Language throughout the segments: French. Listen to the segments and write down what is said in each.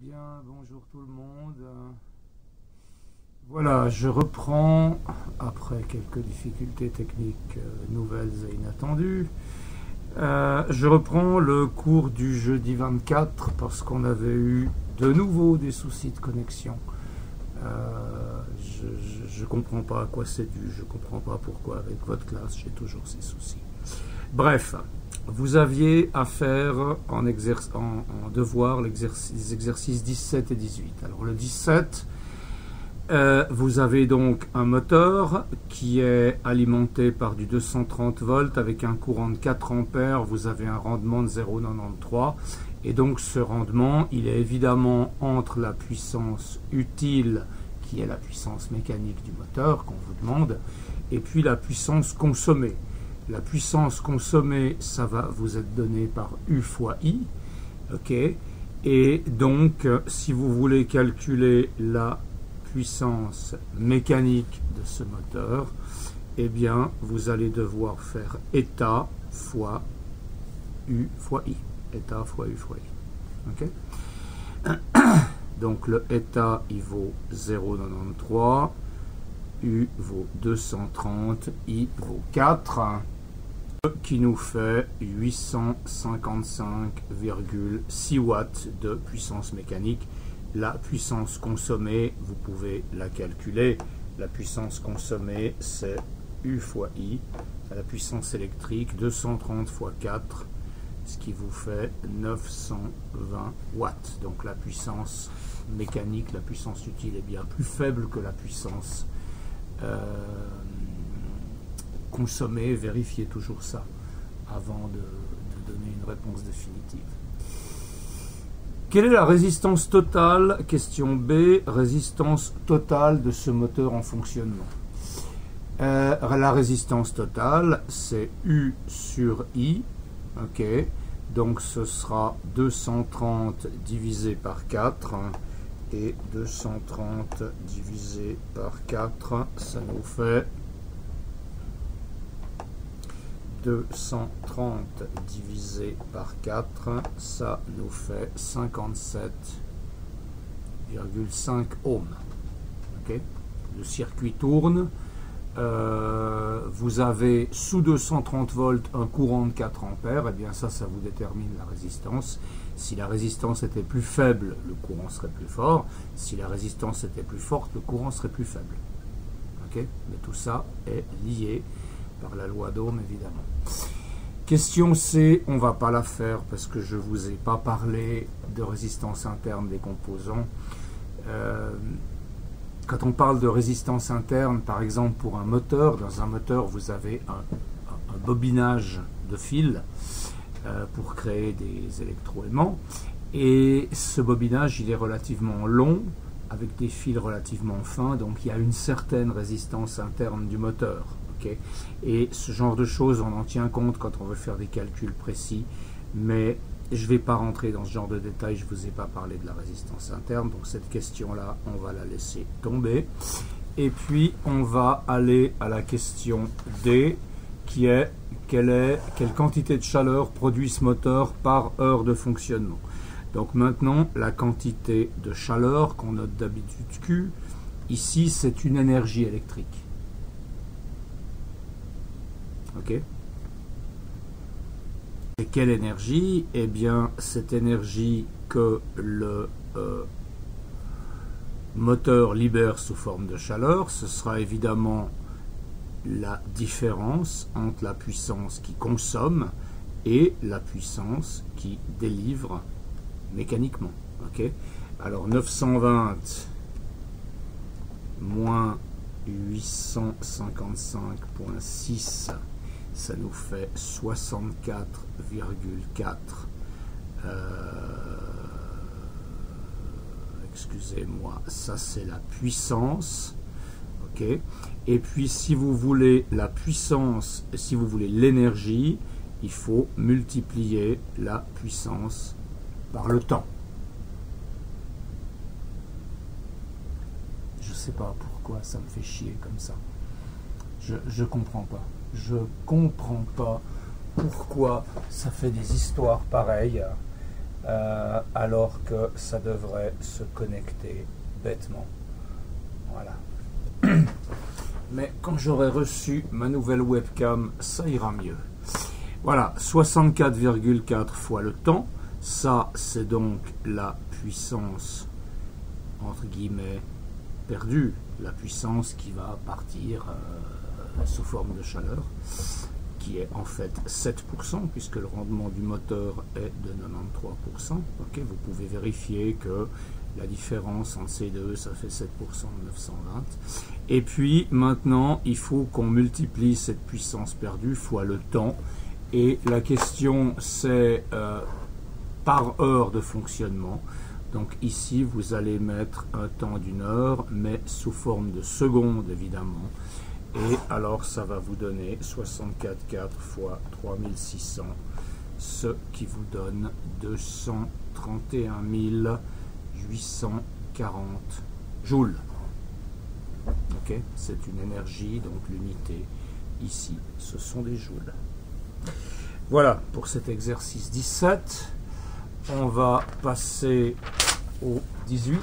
Bien, bonjour tout le monde. Voilà, je reprends après quelques difficultés techniques nouvelles et inattendues. Je reprends le cours du jeudi 24 parce qu'on avait eu de nouveau des soucis de connexion. Je ne comprends pas à quoi c'est dû, je ne comprends pas pourquoi avec votre classe j'ai toujours ces soucis. Bref, vous aviez à faire en devoir les exercices 17 et 18. Alors le 17, vous avez donc un moteur qui est alimenté par du 230 volts avec un courant de 4 ampères. Vous avez un rendement de 0,93 et donc ce rendement, il est évidemment entre la puissance utile, qui est la puissance mécanique du moteur qu'on vous demande, et puis la puissance consommée. La puissance consommée, ça va vous être donné par U fois I, ok. Et donc, si vous voulez calculer la puissance mécanique de ce moteur, eh bien, vous allez devoir faire eta fois U fois I. Eta fois U fois I. Ok. Donc, le eta, il vaut 0,93. U vaut 230. I vaut 4. Qui nous fait 855,6 watts de puissance mécanique. La puissance consommée, vous pouvez la calculer. La puissance consommée, c'est U fois I. La puissance électrique, 230 fois 4, ce qui vous fait 920 watts. Donc la puissance mécanique, la puissance utile est bien plus faible que la puissance consommée. Vérifiez toujours ça avant de donner une réponse définitive. Quelle est la résistance totale? Question B, résistance totale de ce moteur en fonctionnement. La résistance totale, c'est U sur I, ok, donc ce sera 230 divisé par 4, et 230 divisé par 4, ça nous fait 230 divisé par 4, ça nous fait 57,5 ohms. Okay. Le circuit tourne. Vous avez sous 230 volts un courant de 4 ampères. Et bien ça vous détermine la résistance. Si la résistance était plus faible, le courant serait plus fort. Si la résistance était plus forte, le courant serait plus faible. Okay. Mais tout ça est lié par la loi d'Ohm, évidemment. Question C, on ne va pas la faire parce que je ne vous ai pas parlé de résistance interne des composants. Quand on parle de résistance interne, par exemple pour un moteur, dans un moteur vous avez un bobinage de fils pour créer des électroaimants. Et ce bobinage, il est relativement long, avec des fils relativement fins, donc il y a une certaine résistance interne du moteur. Okay. Et ce genre de choses, on en tient compte quand on veut faire des calculs précis, mais je ne vais pas rentrer dans ce genre de détails, je ne vous ai pas parlé de la résistance interne, donc cette question-là, on va la laisser tomber. Et puis, on va aller à la question D, qui est quelle quantité de chaleur produit ce moteur par heure de fonctionnement. Donc maintenant, la quantité de chaleur qu'on note d'habitude Q, ici, c'est une énergie électrique. Ok. Et quelle énergie? Eh bien, cette énergie que le moteur libère sous forme de chaleur, ce sera évidemment la différence entre la puissance qui consomme et la puissance qui délivre mécaniquement. Ok. Alors 920 moins 855,6, ça nous fait 64,4. Excusez-moi, ça c'est la puissance. Ok. Et puis si vous voulez la puissance, si vous voulez l'énergie, il faut multiplier la puissance par le temps. Je sais pas pourquoi ça me fait chier comme ça. Je comprends pas. Je comprends pas pourquoi ça fait des histoires pareilles. alors que ça devrait se connecter bêtement. Voilà. Mais quand j'aurai reçu ma nouvelle webcam, ça ira mieux. Voilà, 64,4 fois le temps. Ça, c'est donc la puissance, entre guillemets, perdue. La puissance qui va partir sous forme de chaleur, qui est en fait 7%, puisque le rendement du moteur est de 93%. Okay, vous pouvez vérifier que la différence entre ces deux, ça fait 7% de 920. Et puis maintenant, il faut qu'on multiplie cette puissance perdue fois le temps. Et la question, c'est par heure de fonctionnement. Donc ici, vous allez mettre un temps d'une heure, mais sous forme de seconde, évidemment. Et alors, ça va vous donner 64,4 fois 3600, ce qui vous donne 231 840 joules. Ok, c'est une énergie, donc l'unité ici, ce sont des joules. Voilà pour cet exercice 17. On va passer au 18.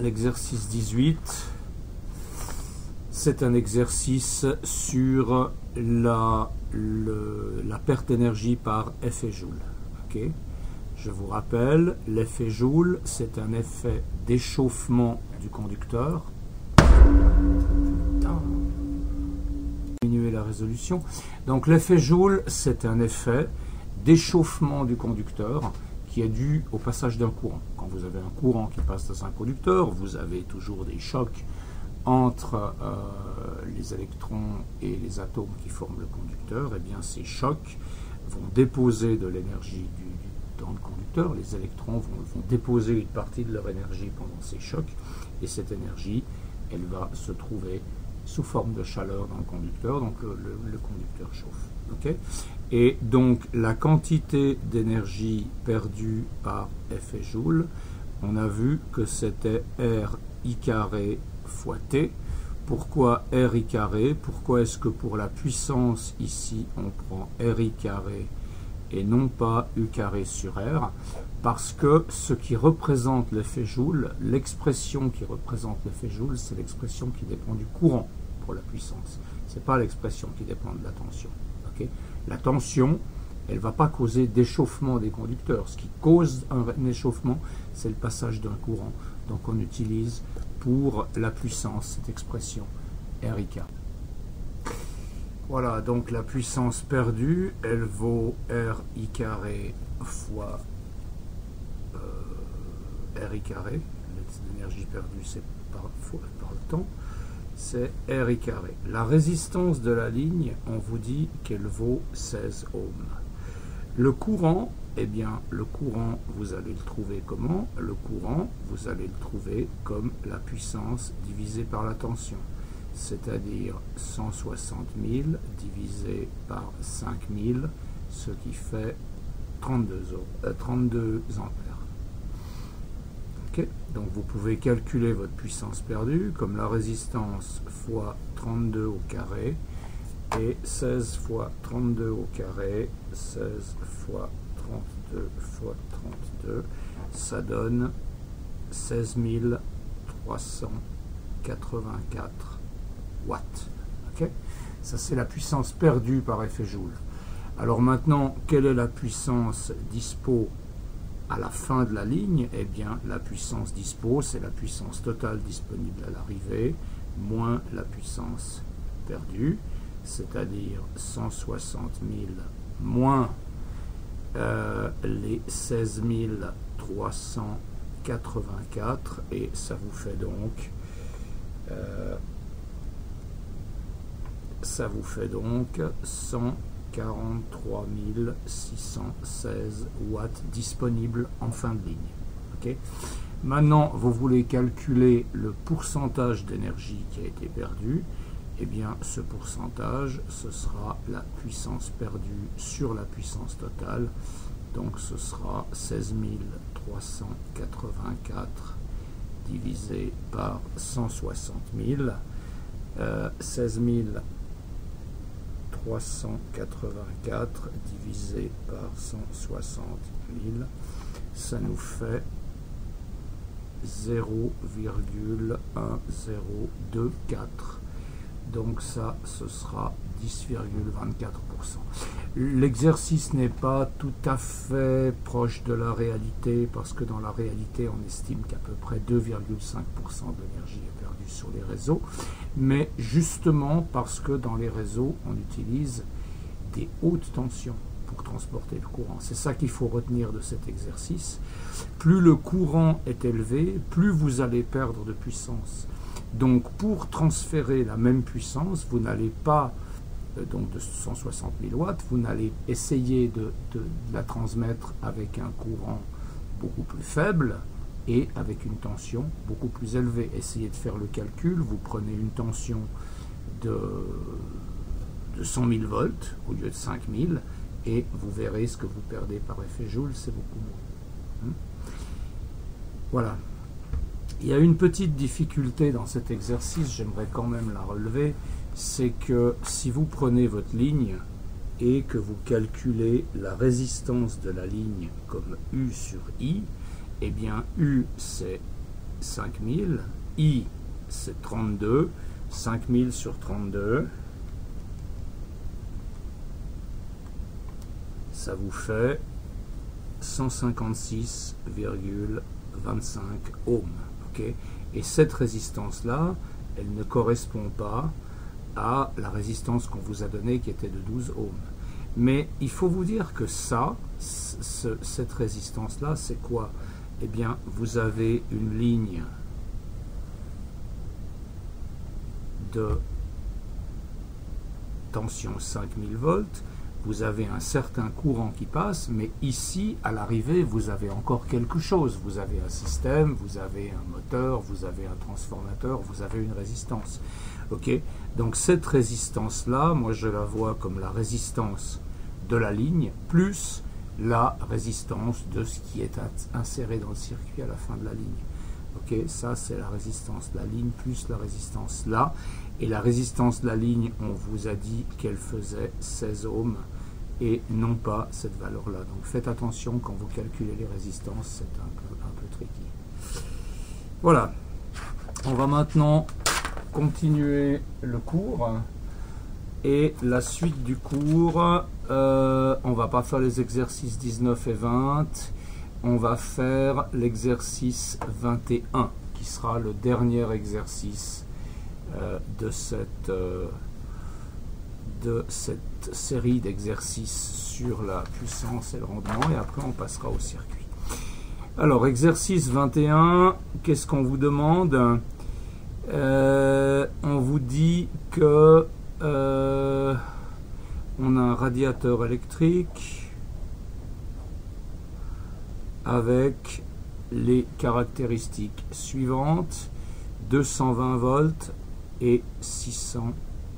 L'exercice 18, c'est un exercice sur la perte d'énergie par effet Joule. Okay. Je vous rappelle, l'effet Joule, c'est un effet d'échauffement du conducteur. Diminuer la résolution. Donc l'effet Joule, c'est un effet d'échauffement du conducteur qui est dû au passage d'un courant. Quand vous avez un courant qui passe dans un conducteur, vous avez toujours des chocs entre les électrons et les atomes qui forment le conducteur. Et bien ces chocs vont déposer de l'énergie dans le conducteur. Les électrons vont déposer une partie de leur énergie pendant ces chocs. Et cette énergie, elle va se trouver sous forme de chaleur dans le conducteur, donc le conducteur chauffe. Okay. Et donc la quantité d'énergie perdue par effet Joule, on a vu que c'était RI carré fois T. Pourquoi RI carré? Pourquoi est-ce que pour la puissance ici on prend RI carré et non pas U carré sur R? Parce que ce qui représente l'effet Joule, l'expression qui représente l'effet Joule, c'est l'expression qui dépend du courant pour la puissance. Ce n'est pas l'expression qui dépend de la tension. Okay. La tension, elle ne va pas causer d'échauffement des conducteurs. Ce qui cause un échauffement, c'est le passage d'un courant. Donc on utilise pour la puissance cette expression RIK. Voilà, donc la puissance perdue, elle vaut RI carré fois RI carré. L'énergie perdue, c'est par le temps. C'est RI carré. La résistance de la ligne, on vous dit qu'elle vaut 16 ohms. Le courant, eh bien, le courant, vous allez le trouver comment? Le courant, vous allez le trouver comme la puissance divisée par la tension, c'est-à-dire 160 000 divisé par 5000, ce qui fait 32 ampères. Okay. Donc vous pouvez calculer votre puissance perdue comme la résistance fois 32 au carré et 16 fois 32 au carré, 16 fois 32 fois 32, ça donne 16 384 watts. Okay. Ça c'est la puissance perdue par effet Joule. Alors maintenant, quelle est la puissance dispo à la fin de la ligne? Eh bien, la puissance dispo, c'est la puissance totale disponible à l'arrivée, moins la puissance perdue, c'est-à-dire 160 000 moins les 16 384, et ça vous fait donc 143 616 watts disponibles en fin de ligne. Okay. Maintenant, vous voulez calculer le pourcentage d'énergie qui a été perdue. Eh bien, ce pourcentage, ce sera la puissance perdue sur la puissance totale. Donc, ce sera 16 384 divisé par 160 000. 16 384 divisé par 160 000, ça nous fait 0,1024. Donc ça, ce sera 10,24%. L'exercice n'est pas tout à fait proche de la réalité, parce que dans la réalité, on estime qu'à peu près 2,5% de l'énergie est perdue sur les réseaux, mais justement parce que dans les réseaux, on utilise des hautes tensions pour transporter le courant. C'est ça qu'il faut retenir de cet exercice. Plus le courant est élevé, plus vous allez perdre de puissance. Donc pour transférer la même puissance, vous n'allez pas, donc de 160 000 watts, vous n'allez essayer de la transmettre avec un courant beaucoup plus faible et avec une tension beaucoup plus élevée. Essayez de faire le calcul, vous prenez une tension de 100 000 volts au lieu de 5 000 et vous verrez ce que vous perdez par effet Joule, c'est beaucoup moins. Voilà. Il y a une petite difficulté dans cet exercice, j'aimerais quand même la relever, c'est que si vous prenez votre ligne et que vous calculez la résistance de la ligne comme U sur I, eh bien U c'est 5000, I c'est 32, 5000 sur 32, ça vous fait 156,25 ohms. Okay. Et cette résistance-là, elle ne correspond pas à la résistance qu'on vous a donnée qui était de 12 ohms. Mais il faut vous dire que ça, cette résistance-là, c'est quoi? Eh bien, vous avez une ligne de tension 5000 volts, vous avez un certain courant qui passe, mais ici, à l'arrivée, vous avez encore quelque chose. Vous avez un système, vous avez un moteur, vous avez un transformateur, vous avez une résistance. Okay. Donc cette résistance-là, moi je la vois comme la résistance de la ligne, plus la résistance de ce qui est inséré dans le circuit à la fin de la ligne. Okay. Ça, c'est la résistance de la ligne, plus la résistance là. Et la résistance de la ligne, on vous a dit qu'elle faisait 16 ohms et non pas cette valeur-là. Donc faites attention quand vous calculez les résistances, c'est un peu tricky. Voilà. On va maintenant continuer le cours. Et la suite du cours, on ne va pas faire les exercices 19 et 20. On va faire l'exercice 21, qui sera le dernier exercice de cette série d'exercices sur la puissance et le rendement, et après on passera au circuit. Alors, exercice 21, qu'est-ce qu'on vous demande? On vous dit que on a un radiateur électrique avec les caractéristiques suivantes: 220 volts et 600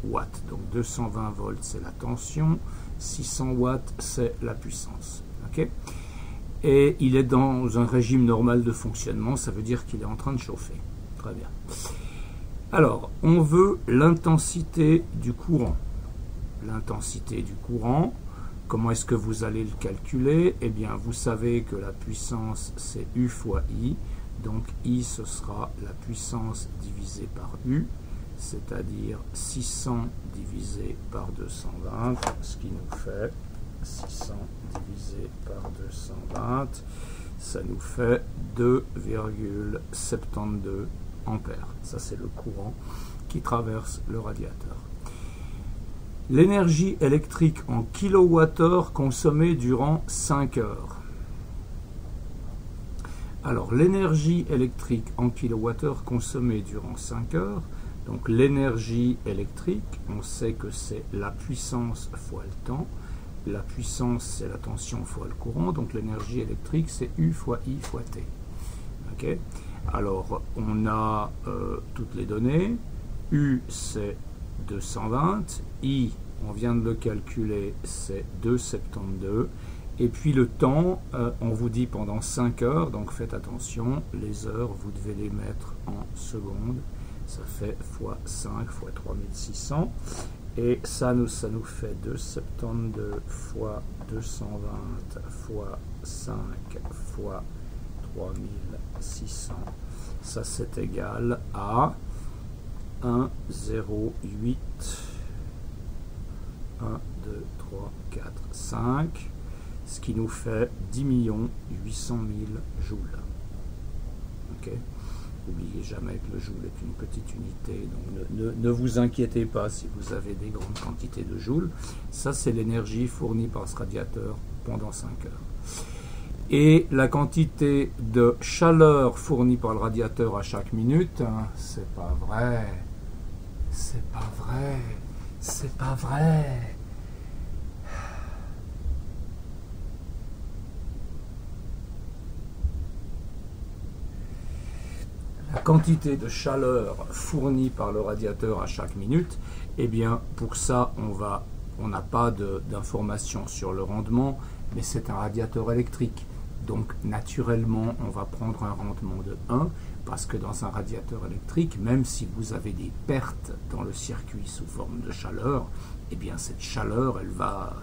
watts. Donc 220 volts c'est la tension, 600 watts c'est la puissance. Okay. Et il est dans un régime normal de fonctionnement, ça veut dire qu'il est en train de chauffer. Très bien. Alors, on veut l'intensité du courant. L'intensité du courant, comment est-ce que vous allez le calculer? Eh bien, vous savez que la puissance c'est U fois I. Donc I, ce sera la puissance divisée par U, c'est-à-dire 600 divisé par 220, ce qui nous fait 600 divisé par 220, ça nous fait 2,72 ampères. Ça, c'est le courant qui traverse le radiateur. L'énergie électrique en kWh consommée durant 5 heures. Alors, l'énergie électrique en kWh consommée durant 5 heures, donc l'énergie électrique, on sait que c'est la puissance fois le temps. La puissance, c'est la tension fois le courant, donc l'énergie électrique, c'est U fois I fois T. Okay. Alors, on a toutes les données. U, c'est 220. I, on vient de le calculer, c'est 2,72. Et puis le temps, on vous dit pendant 5 heures, donc faites attention, les heures, vous devez les mettre en secondes. Ça fait fois 5 fois 3600. Et ça nous fait 272 fois 220 fois 5 fois 3600. Ça, c'est égal à 1,08. 1, 2, 3, 4, 5. Ce qui nous fait 10 800 000 joules. Ok. N'oubliez jamais que le joule est une petite unité, donc ne vous inquiétez pas si vous avez des grandes quantités de joules. Ça, c'est l'énergie fournie par ce radiateur pendant 5 heures. Et la quantité de chaleur fournie par le radiateur à chaque minute, hein, c'est pas vrai, c'est pas vrai, c'est pas vrai. La quantité de chaleur fournie par le radiateur à chaque minute, eh bien pour ça on n'a pas d'informations sur le rendement, mais c'est un radiateur électrique. Donc naturellement on va prendre un rendement de 1, parce que dans un radiateur électrique, même si vous avez des pertes dans le circuit sous forme de chaleur, eh bien cette chaleur elle va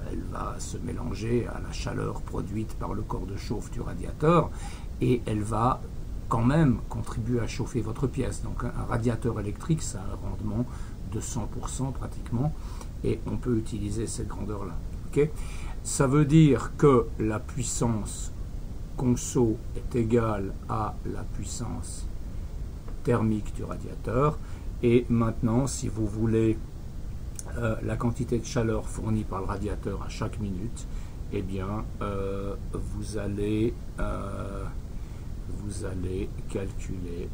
se mélanger à la chaleur produite par le corps de chauffe du radiateur, et elle va quand même contribuer à chauffer votre pièce. Donc un radiateur électrique, ça a un rendement de 100% pratiquement, et on peut utiliser cette grandeur-là. Okay, ça veut dire que la puissance conso est égale à la puissance thermique du radiateur. Et maintenant, si vous voulez la quantité de chaleur fournie par le radiateur à chaque minute, eh bien vous allez calculer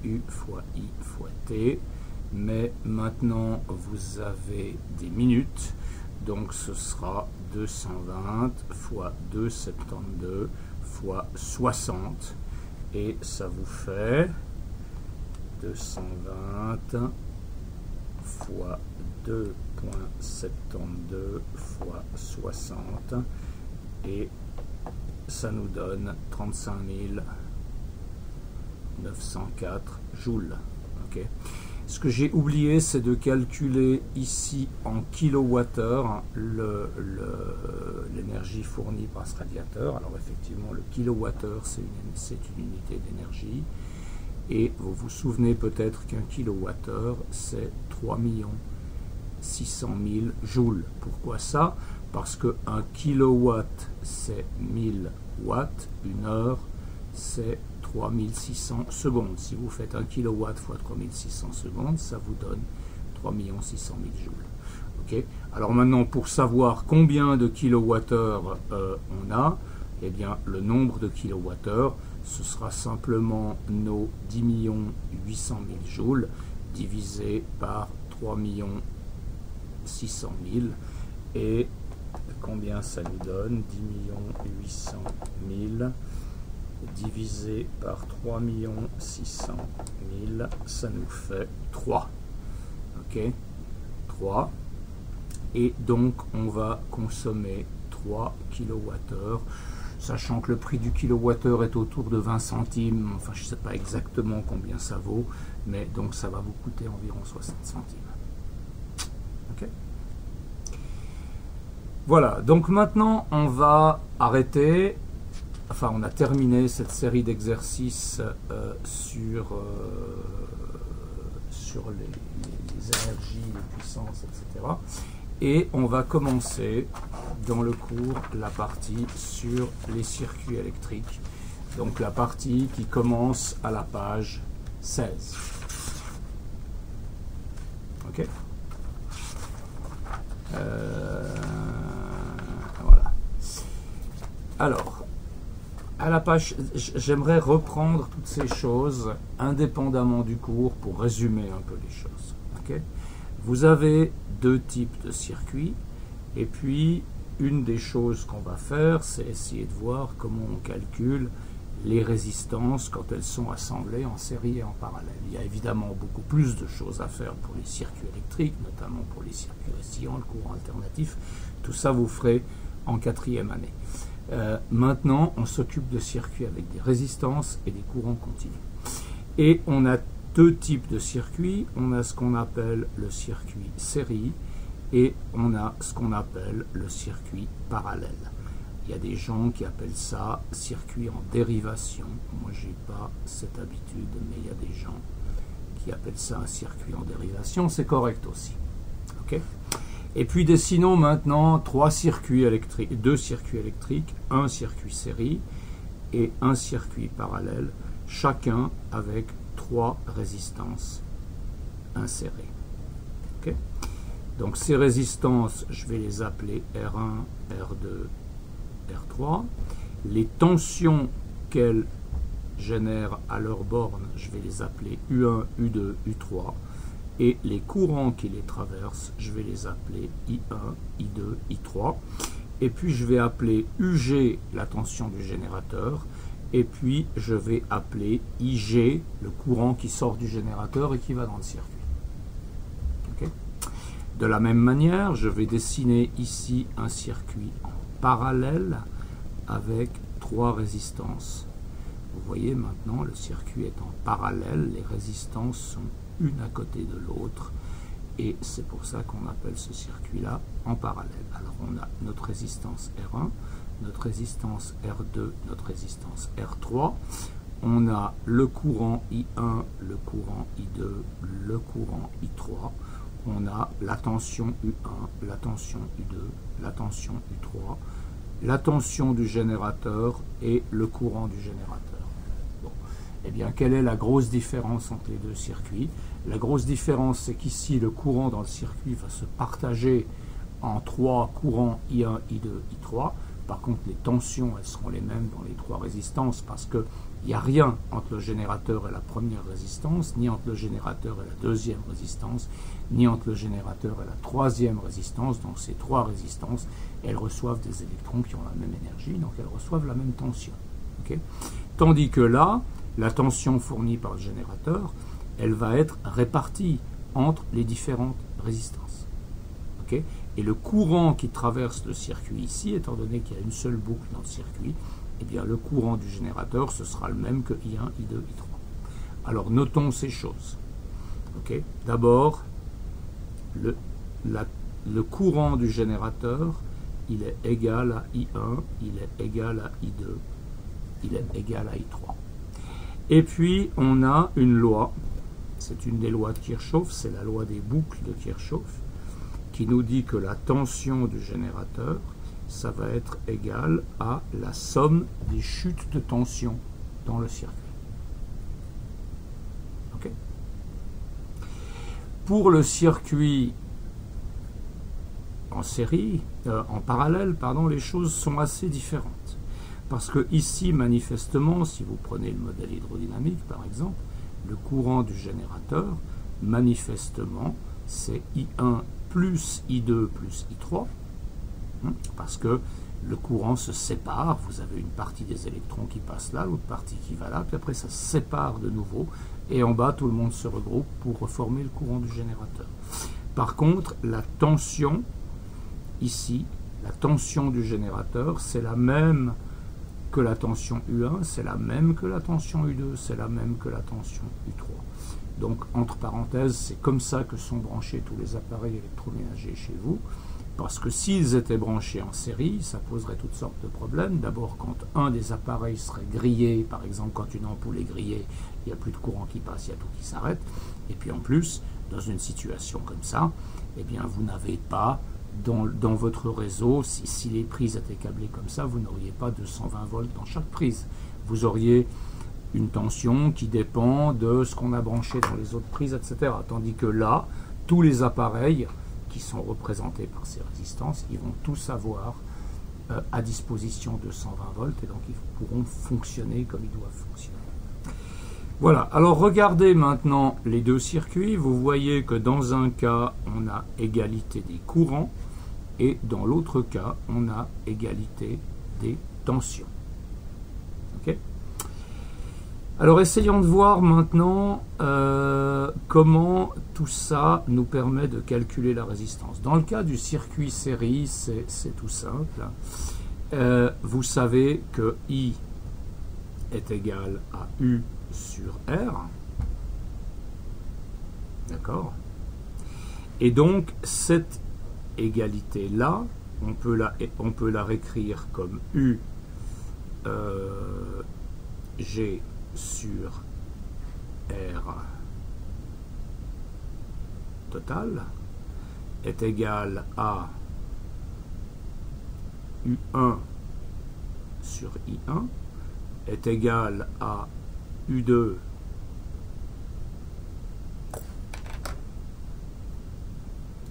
U fois I fois T, mais maintenant vous avez des minutes, donc ce sera 220 fois 272 fois 60, et ça vous fait 220 fois 2,72 fois 60, et ça nous donne 35 904 joules. Okay. Ce que j'ai oublié, c'est de calculer ici en kilowattheure l'énergie fournie par ce radiateur. Alors effectivement, le kilowattheure, c'est une unité d'énergie. Et vous vous souvenez peut-être qu'un kilowattheure, c'est 3 600 000 joules. Pourquoi ça? Parce qu'un kilowatt, c'est 1000 watts, une heure, c'est 3600 secondes. Si vous faites 1 kilowatt fois 3600 secondes, ça vous donne 3 600 000 joules. Okay. Alors maintenant, pour savoir combien de kilowattheures on a, eh bien, le nombre de kilowattheures, ce sera simplement nos 10 800 000 joules divisé par 3 600 000, et combien ça nous donne? 10 800 000 divisé par 3 600 000, ça nous fait 3. Ok, 3. Et donc on va consommer 3 kWh, sachant que le prix du kilowattheure est autour de 20 centimes, enfin je ne sais pas exactement combien ça vaut, mais donc ça va vous coûter environ 60 centimes. Ok. Voilà, donc maintenant on va arrêter, enfin on a terminé cette série d'exercices sur les énergies, les puissances, etc. Et on va commencer dans le cours la partie sur les circuits électriques, donc la partie qui commence à la page 16. Ok. Voilà. Alors, à la page, j'aimerais reprendre toutes ces choses indépendamment du cours pour résumer un peu les choses. Okay. Vous avez deux types de circuits, et puis une des choses qu'on va faire, c'est essayer de voir comment on calcule les résistances quand elles sont assemblées en série et en parallèle. Il y a évidemment beaucoup plus de choses à faire pour les circuits électriques, notamment pour les circuits oscillants, le courant alternatif. Tout ça vous ferez en 4e année. Maintenant, on s'occupe de circuits avec des résistances et des courants continus. Et on a deux types de circuits. On a ce qu'on appelle le circuit série et on a ce qu'on appelle le circuit parallèle. Il y a des gens qui appellent ça circuit en dérivation. Moi, j'ai pas cette habitude, mais il y a des gens qui appellent ça un circuit en dérivation. C'est correct aussi. Ok. Et puis dessinons maintenant deux circuits électriques, un circuit série et un circuit parallèle, chacun avec 3 résistances insérées. Okay. Donc ces résistances, je vais les appeler R1, R2, R3. Les tensions qu'elles génèrent à leur borne, je vais les appeler U1, U2, U3. Et les courants qui les traversent, je vais les appeler I1, I2, I3. Et puis je vais appeler UG la tension du générateur. Et puis je vais appeler IG le courant qui sort du générateur et qui va dans le circuit. Okay. De la même manière, je vais dessiner ici un circuit en parallèle avec 3 résistances. Vous voyez maintenant, le circuit est en parallèle, les résistances sont une à côté de l'autre, et c'est pour ça qu'on appelle ce circuit-là en parallèle. Alors on a notre résistance R1, notre résistance R2, notre résistance R3, on a le courant I1, le courant I2, le courant I3, on a la tension U1, la tension U2, la tension U3, la tension du générateur et le courant du générateur. Eh bien, quelle est la grosse différence entre les deux circuits? La grosse différence, c'est qu'ici, le courant dans le circuit va se partager en 3 courants I1, I2, I3. Par contre, les tensions, elles seront les mêmes dans les 3 résistances parce qu'il n'y a rien entre le générateur et la première résistance, ni entre le générateur et la deuxième résistance, ni entre le générateur et la troisième résistance. Donc, ces 3 résistances, elles reçoivent des électrons qui ont la même énergie, donc elles reçoivent la même tension. Okay. Tandis que là, la tension fournie par le générateur, elle va être répartie entre les différentes résistances. Okay. Et le courant qui traverse le circuit ici, étant donné qu'il y a une seule boucle dans le circuit, eh bien le courant du générateur, ce sera le même que I1, I2, I3. Alors notons ces choses. Okay. D'abord, le courant du générateur, il est égal à I1, il est égal à I2, il est égal à I3. Et puis, on a une loi, c'est une des lois de Kirchhoff, c'est la loi des boucles de Kirchhoff, qui nous dit que la tension du générateur, ça va être égal à la somme des chutes de tension dans le circuit. Okay. Pour le circuit en série, en parallèle, pardon, les choses sont assez différentes. Parce que ici, manifestement, si vous prenez le modèle hydrodynamique, par exemple, le courant du générateur, manifestement, c'est I1 plus I2 plus I3, parce que le courant se sépare, vous avez une partie des électrons qui passent là, l'autre partie qui va là, puis après ça se sépare de nouveau, et en bas, tout le monde se regroupe pour reformer le courant du générateur. Par contre, la tension, ici, la tension du générateur, c'est la même que la tension U1, c'est la même que la tension U2, c'est la même que la tension U3. Donc, entre parenthèses, c'est comme ça que sont branchés tous les appareils électroménagers chez vous, parce que s'ils étaient branchés en série, ça poserait toutes sortes de problèmes. D'abord, quand un des appareils serait grillé, par exemple, quand une ampoule est grillée, il n'y a plus de courant qui passe, il y a tout qui s'arrête. Et puis en plus, dans une situation comme ça, eh bien, vous n'avez pas dans votre réseau, si les prises étaient câblées comme ça, vous n'auriez pas 220 volts dans chaque prise. Vous auriez une tension qui dépend de ce qu'on a branché dans les autres prises, etc. Tandis que là, tous les appareils qui sont représentés par ces résistances, ils vont tous avoir à disposition 220 volts et donc ils pourront fonctionner comme ils doivent fonctionner. Voilà, alors regardez maintenant les deux circuits. Vous voyez que dans un cas, on a égalité des courants et dans l'autre cas, on a égalité des tensions. Ok ? Alors essayons de voir maintenant comment tout ça nous permet de calculer la résistance. Dans le cas du circuit série, c'est tout simple. Vous savez que I est égal à U sur R. D'accord? Et donc, cette égalité-là, on peut la réécrire comme U G sur R total est égal à U1 sur I1 est égal à U2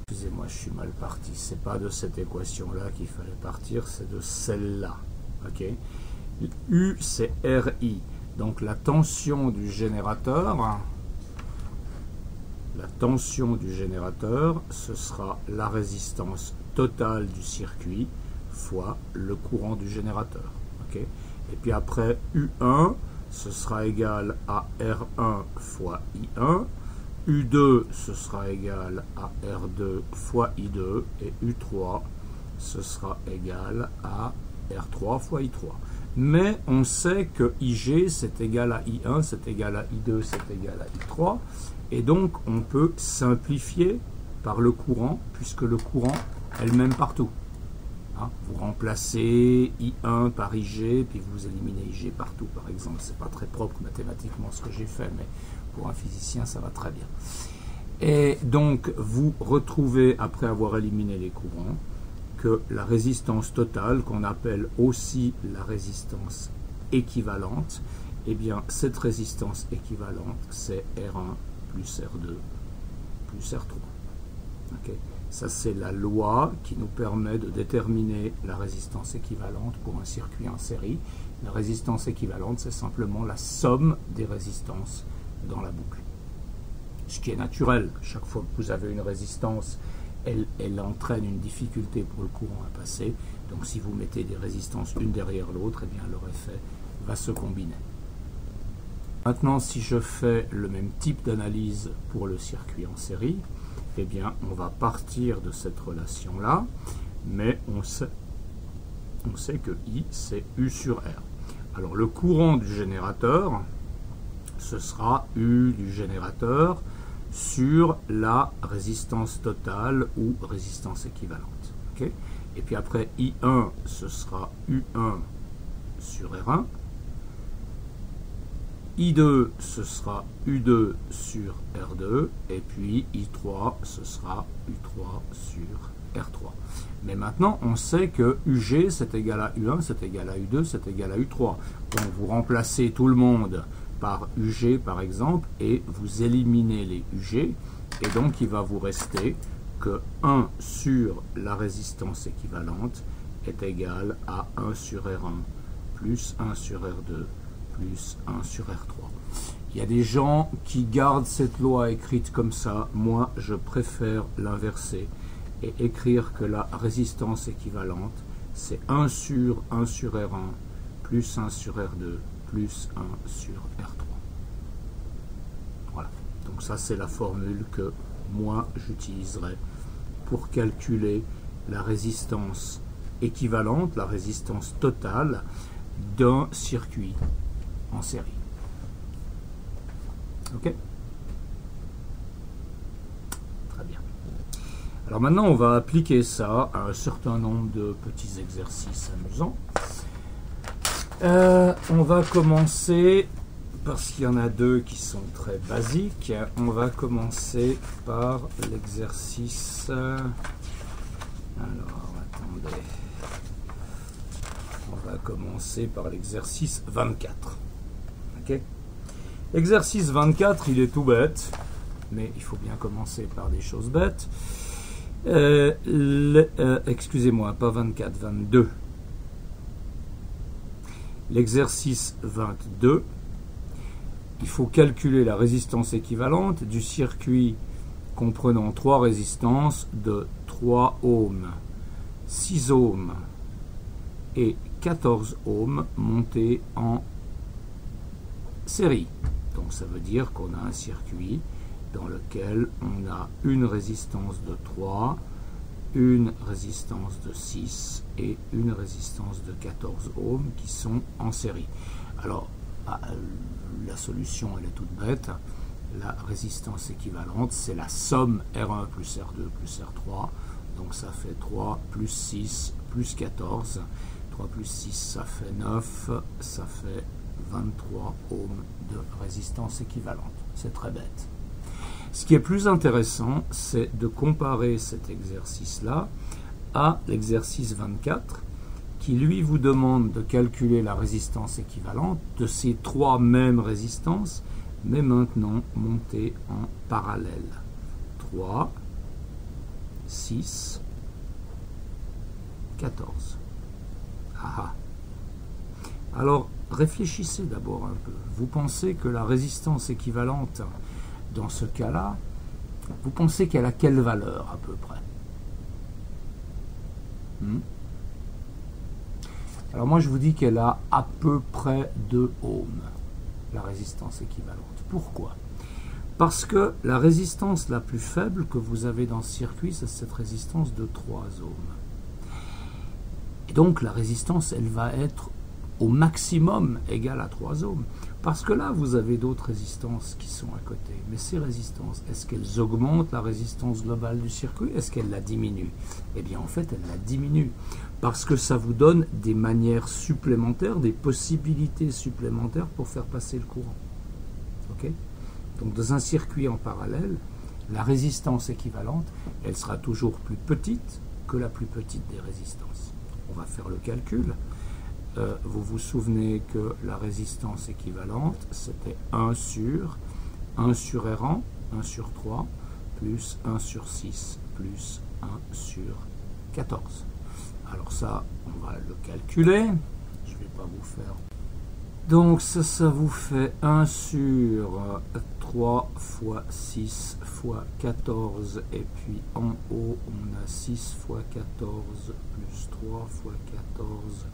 excusez-moi, je suis mal parti, c'est pas de cette équation-là qu'il fallait partir, c'est de celle-là. Ok? U, c'est RI. Donc la tension du générateur, ce sera la résistance totale du circuit fois le courant du générateur. Okay? Et puis après, U1, ce sera égal à R1 fois I1. U2, ce sera égal à R2 fois I2. Et U3, ce sera égal à R3 fois I3. Mais on sait que IG, c'est égal à I1, c'est égal à I2, c'est égal à I3. Et donc, on peut simplifier par le courant, puisque le courant est le même partout. Hein, vous remplacez I1 par IG, puis vous éliminez IG partout, par exemple. C'est pas très propre mathématiquement ce que j'ai fait, mais pour un physicien, ça va très bien. Et donc, vous retrouvez, après avoir éliminé les courants, que la résistance totale, qu'on appelle aussi la résistance équivalente, eh bien, cette résistance équivalente, c'est R1 plus R2 plus R3. Okay? Ça, c'est la loi qui nous permet de déterminer la résistance équivalente pour un circuit en série. La résistance équivalente, c'est simplement la somme des résistances dans la boucle. Ce qui est naturel. Chaque fois que vous avez une résistance, elle entraîne une difficulté pour le courant à passer. Donc si vous mettez des résistances une derrière l'autre, eh bien leur effet va se combiner. Maintenant, si je fais le même type d'analyse pour le circuit en série, eh bien on va partir de cette relation-là, mais on sait que I, c'est U sur R. Alors le courant du générateur, ce sera U du générateur sur la résistance totale ou résistance équivalente. Okay? Et puis après, I1, ce sera U1 sur R1. I2, ce sera U2 sur R2. Et puis I3, ce sera U3 sur R3. Mais maintenant, on sait que UG, c'est égal à U1, c'est égal à U2, c'est égal à U3. Donc vous remplacez tout le monde par UG par exemple, et vous éliminez les UG, et donc il va vous rester que 1 sur la résistance équivalente est égal à 1 sur R1 plus 1 sur R2 plus 1 sur R3. Il y a des gens qui gardent cette loi écrite comme ça, moi je préfère l'inverser et écrire que la résistance équivalente c'est 1 sur R1 plus 1 sur R2 plus 1 sur R3. Voilà. Donc ça, c'est la formule que moi, j'utiliserai pour calculer la résistance équivalente, la résistance totale d'un circuit en série. Ok? Très bien. Alors maintenant, on va appliquer ça à un certain nombre de petits exercices amusants. On va commencer, parce qu'il y en a deux qui sont très basiques, on va commencer par l'exercice... Alors, attendez. On va commencer par l'exercice 24. Ok? L'exercice 24, il est tout bête, mais il faut bien commencer par des choses bêtes. Excusez-moi, pas 24, 22. L'exercice 22, il faut calculer la résistance équivalente du circuit comprenant 3 résistances de 3 ohms, 6 ohms et 14 ohms montés en série. Donc ça veut dire qu'on a un circuit dans lequel on a une résistance de 3, une résistance de 6 et une résistance de 14 ohms qui sont en série. Alors, la solution, elle est toute bête. La résistance équivalente, c'est la somme R1 plus R2 plus R3. Donc ça fait 3 plus 6 plus 14. 3 plus 6, ça fait 9. Ça fait 23 ohms de résistance équivalente. C'est très bête. Ce qui est plus intéressant, c'est de comparer cet exercice-là à l'exercice 24, qui lui vous demande de calculer la résistance équivalente de ces trois mêmes résistances, mais maintenant montées en parallèle. 3, 6, 14. Ah. Alors, réfléchissez d'abord un peu. Vous pensez que la résistance équivalente, dans ce cas-là, vous pensez qu'elle a quelle valeur à peu près? Alors moi je vous dis qu'elle a à peu près 2 ohms, la résistance équivalente. Pourquoi? Parce que la résistance la plus faible que vous avez dans ce circuit, c'est cette résistance de 3 ohms. Et donc la résistance, elle va être au maximum égale à 3 ohms. Parce que là, vous avez d'autres résistances qui sont à côté. Mais ces résistances, est-ce qu'elles augmentent la résistance globale du circuit? Est-ce qu'elles la diminuent? Eh bien, en fait, elles la diminuent. Parce que ça vous donne des manières supplémentaires, des possibilités supplémentaires pour faire passer le courant. Ok? Donc, dans un circuit en parallèle, la résistance équivalente, elle sera toujours plus petite que la plus petite des résistances. On va faire le calcul. Vous vous souvenez que la résistance équivalente, c'était 1 sur R1, 1 sur 3, plus 1 sur 6, plus 1 sur 14. Alors ça, on va le calculer. Je ne vais pas vous faire. Donc ça vous fait 1 sur 3 fois 6 fois 14. Et puis en haut, on a 6 fois 14 plus 3 fois 14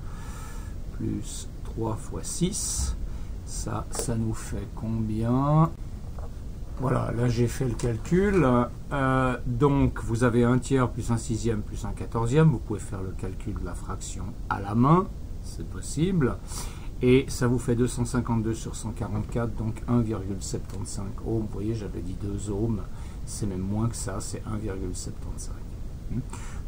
plus 3 fois 6, ça nous fait combien? Voilà, là j'ai fait le calcul. Donc vous avez 1 tiers plus 1 sixième plus 1 quatorzième. Vous pouvez faire le calcul de la fraction à la main, c'est possible. Et ça vous fait 252 sur 144, donc 1,75 ohms. Vous voyez, j'avais dit 2 ohms, c'est même moins que ça, c'est 1,75.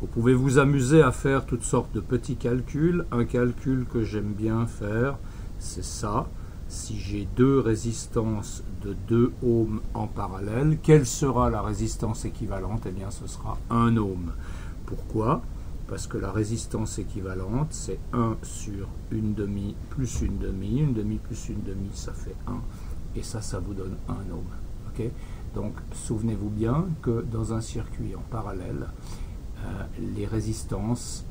Vous pouvez vous amuser à faire toutes sortes de petits calculs. Un calcul que j'aime bien faire, c'est ça. Si j'ai deux résistances de 2 ohms en parallèle, quelle sera la résistance équivalente? Eh bien, ce sera 1 ohm. Pourquoi? Parce que la résistance équivalente, c'est 1 sur une demi plus une demi. Une demi plus une demi, ça fait 1. Et ça vous donne 1 ohm. Okay? Donc, souvenez-vous bien que dans un circuit en parallèle, la résistance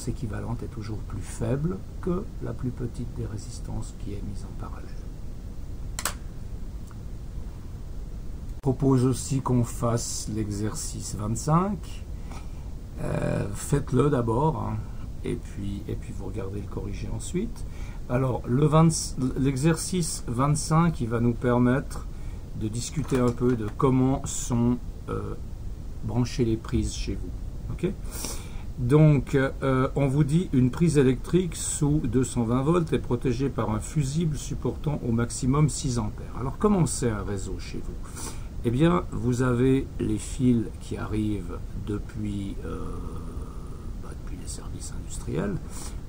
équivalente est toujours plus faible que la plus petite des résistances qui est mise en parallèle. Je propose aussi qu'on fasse l'exercice 25. Faites-le d'abord, hein, et puis vous regardez le corriger ensuite. Alors, l'exercice 25, il va nous permettre de discuter un peu de comment sont brancher les prises chez vous. Okay? Donc, on vous dit une prise électrique sous 220 volts est protégée par un fusible supportant au maximum 6 ampères. Alors, comment c'est un réseau chez vous? Eh bien, vous avez les fils qui arrivent depuis les services industriels.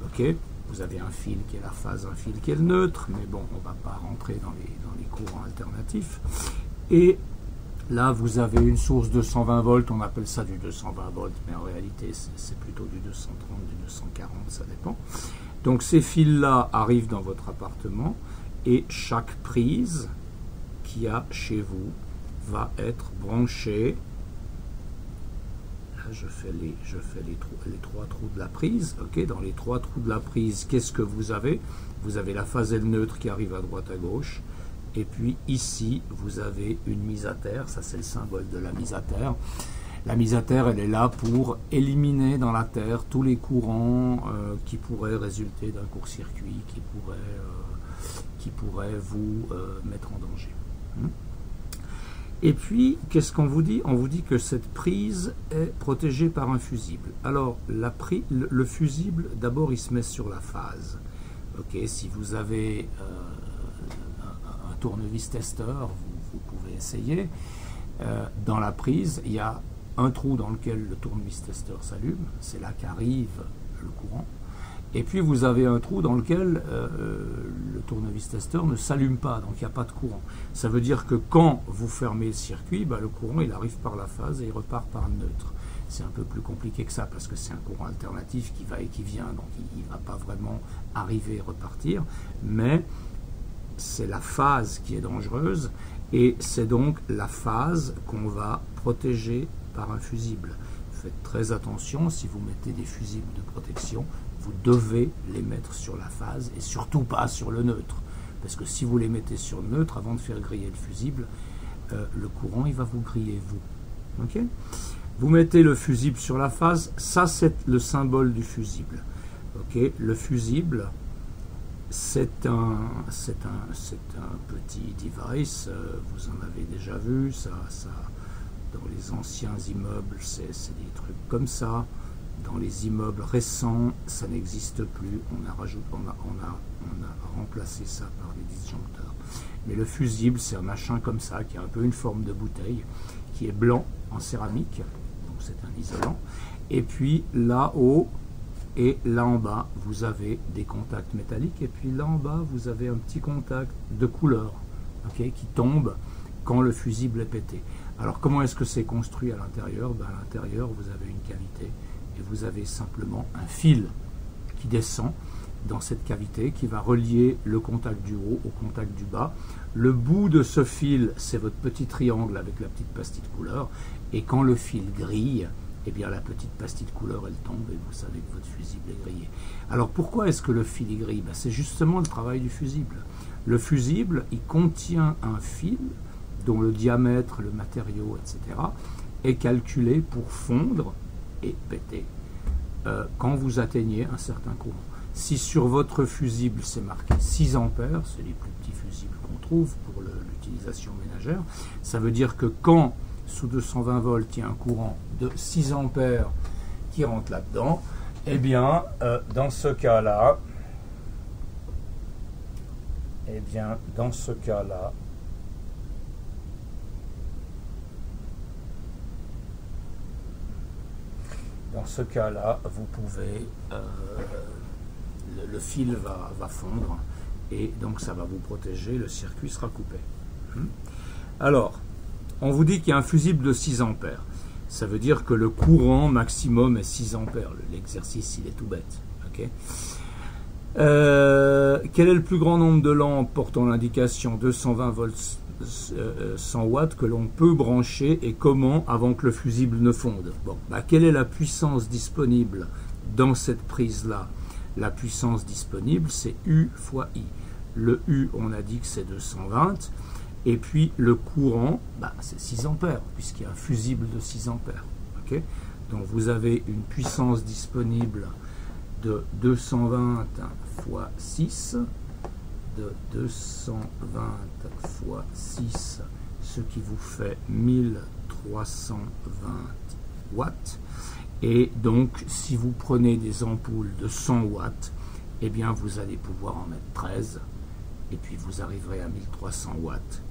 Okay? Vous avez un fil qui est la phase, un fil qui est le neutre, mais bon, on ne va pas rentrer dans les courants alternatifs. Et là, vous avez une source de 120 volts, on appelle ça du 220 volts, mais en réalité, c'est plutôt du 230, du 240, ça dépend. Donc, ces fils-là arrivent dans votre appartement, et chaque prise qu'il y a chez vous va être branchée. Là, je fais les 3 trous de la prise. Okay, dans les 3 trous de la prise, qu'est-ce que vous avez? Vous avez la phase et le neutre qui arrive à droite, à gauche. Et puis ici, vous avez une mise à terre, ça c'est le symbole de la mise à terre. La mise à terre, elle est là pour éliminer dans la terre tous les courants qui pourraient résulter d'un court-circuit, qui pourraient vous mettre en danger. Et puis, qu'est-ce qu'on vous dit? On vous dit que cette prise est protégée par un fusible. Alors, le fusible, d'abord, il se met sur la phase. Okay, si vous avez tournevis testeur, vous essayé. Dans la prise, il y a un trou dans lequel le tournevis testeur s'allume, c'est là qu'arrive le courant. Et puis vous avez un trou dans lequel le tournevis testeur ne s'allume pas, donc il n'y a pas de courant. Ça veut dire que quand vous fermez le circuit, le courant il arrive par la phase et il repart par le neutre. C'est un peu plus compliqué que ça parce que c'est un courant alternatif qui va et qui vient, donc il ne va pas vraiment arriver et repartir, mais c'est la phase qui est dangereuse et c'est donc la phase qu'on va protéger par un fusible. Faites très attention, si vous mettez des fusibles de protection, vous devez les mettre sur la phase et surtout pas sur le neutre. Parce que si vous les mettez sur le neutre, avant de faire griller le fusible, le courant il va vous griller vous. Okay, vous mettez le fusible sur la phase, ça c'est le symbole du fusible. Okay, le fusible, c'est un petit device, vous en avez déjà vu, ça dans les anciens immeubles, c'est des trucs comme ça. Dans les immeubles récents, ça n'existe plus. On a remplacé ça par des disjoncteurs. Mais le fusible, c'est un machin comme ça, qui a un peu une forme de bouteille, qui est blanc en céramique, donc c'est un isolant. Et puis là-haut et là en bas, vous avez des contacts métalliques. Et puis là en bas, vous avez un petit contact de couleur, okay, qui tombe quand le fusible est pété. Alors comment est-ce que c'est construit à l'intérieur? À l'intérieur, vous avez une cavité et vous avez simplement un fil qui descend dans cette cavité qui va relier le contact du haut au contact du bas. Le bout de ce fil, c'est votre petit triangle avec la petite pastille de couleur, et quand le fil grille, eh bien la petite pastille de couleur elle tombe et vous savez que votre fusible est grillé. Alors pourquoi est-ce que le fil est grillé? C'est justement le travail du fusible. Le fusible, il contient un fil dont le diamètre, le matériau, etc. est calculé pour fondre et péter quand vous atteignez un certain courant. Si sur votre fusible c'est marqué 6 ampères, c'est les plus petits fusibles qu'on trouve pour l'utilisation ménagère, ça veut dire que quand sous 220 volts il y a un courant de 6 ampères qui rentre là-dedans, eh bien dans ce cas-là, vous pouvez, le fil va fondre et donc ça va vous protéger, le circuit sera coupé. Alors, on vous dit qu'il y a un fusible de 6 ampères. Ça veut dire que le courant maximum est 6 ampères. L'exercice, il est tout bête. Okay, quel est le plus grand nombre de lampes portant l'indication 220 volts 100 watts que l'on peut brancher et comment avant que le fusible ne fonde? Bon, quelle est la puissance disponible dans cette prise-là? La puissance disponible, c'est U fois I. Le U, on a dit que c'est 220. Et puis le courant, c'est 6 ampères, puisqu'il y a un fusible de 6 ampères. Okay, donc vous avez une puissance disponible de 220 fois 6, de 220 fois 6, ce qui vous fait 1320 watts. Et donc, si vous prenez des ampoules de 100 watts, eh bien, vous allez pouvoir en mettre 13, et puis vous arriverez à 1300 watts,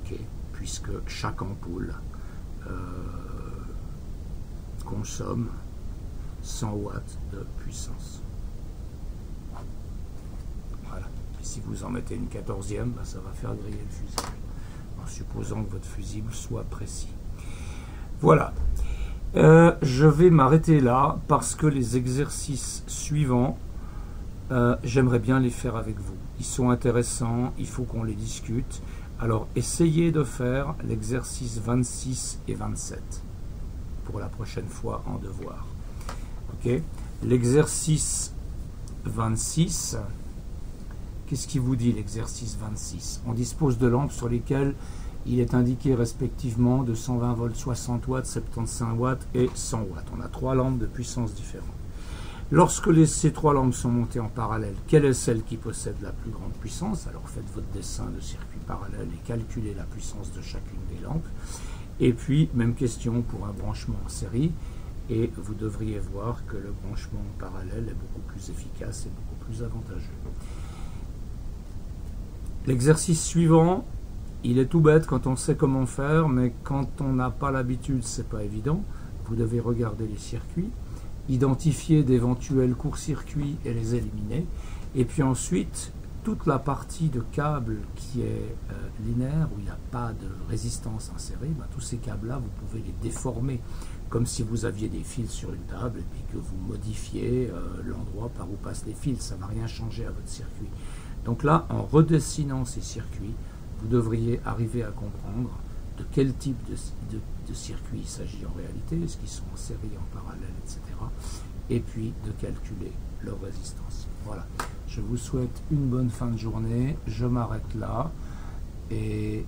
okay, puisque chaque ampoule consomme 100 watts de puissance. Voilà. Et si vous en mettez une 14e, ça va faire griller le fusible, en supposant que votre fusible soit précis. Voilà. Je vais m'arrêter là parce que les exercices suivants, j'aimerais bien les faire avec vous. Ils sont intéressants, il faut qu'on les discute. Alors essayez de faire l'exercice 26 et 27 pour la prochaine fois en devoir. Okay. L'exercice 26, qu'est-ce qui vous dit l'exercice 26? On dispose de lampes sur lesquelles il est indiqué respectivement de 120 volts, 60 watts, 75 watts et 100 watts. On a 3 lampes de puissance différentes. Lorsque ces 3 lampes sont montées en parallèle, quelle est celle qui possède la plus grande puissance? Alors faites votre dessin de circuit parallèle et calculez la puissance de chacune des lampes. Et puis, même question pour un branchement en série. Et vous devriez voir que le branchement en parallèle est beaucoup plus efficace et beaucoup plus avantageux. L'exercice suivant, il est tout bête quand on sait comment faire, mais quand on n'a pas l'habitude, c'est pas évident. Vous devez regarder les circuits, identifier d'éventuels courts-circuits et les éliminer. Et puis ensuite, toute la partie de câble qui est linéaire, où il n'y a pas de résistance insérée, ben, tous ces câbles-là, vous pouvez les déformer comme si vous aviez des fils sur une table et puis que vous modifiez l'endroit par où passent les fils. Ça ne va rien changer à votre circuit. Donc là, en redessinant ces circuits, vous devriez arriver à comprendre de quel type de circuit il s'agit en réalité, est-ce qu'ils sont en série, en parallèle, etc. Et puis de calculer leur résistance. Voilà. Je vous souhaite une bonne fin de journée. Je m'arrête là. Et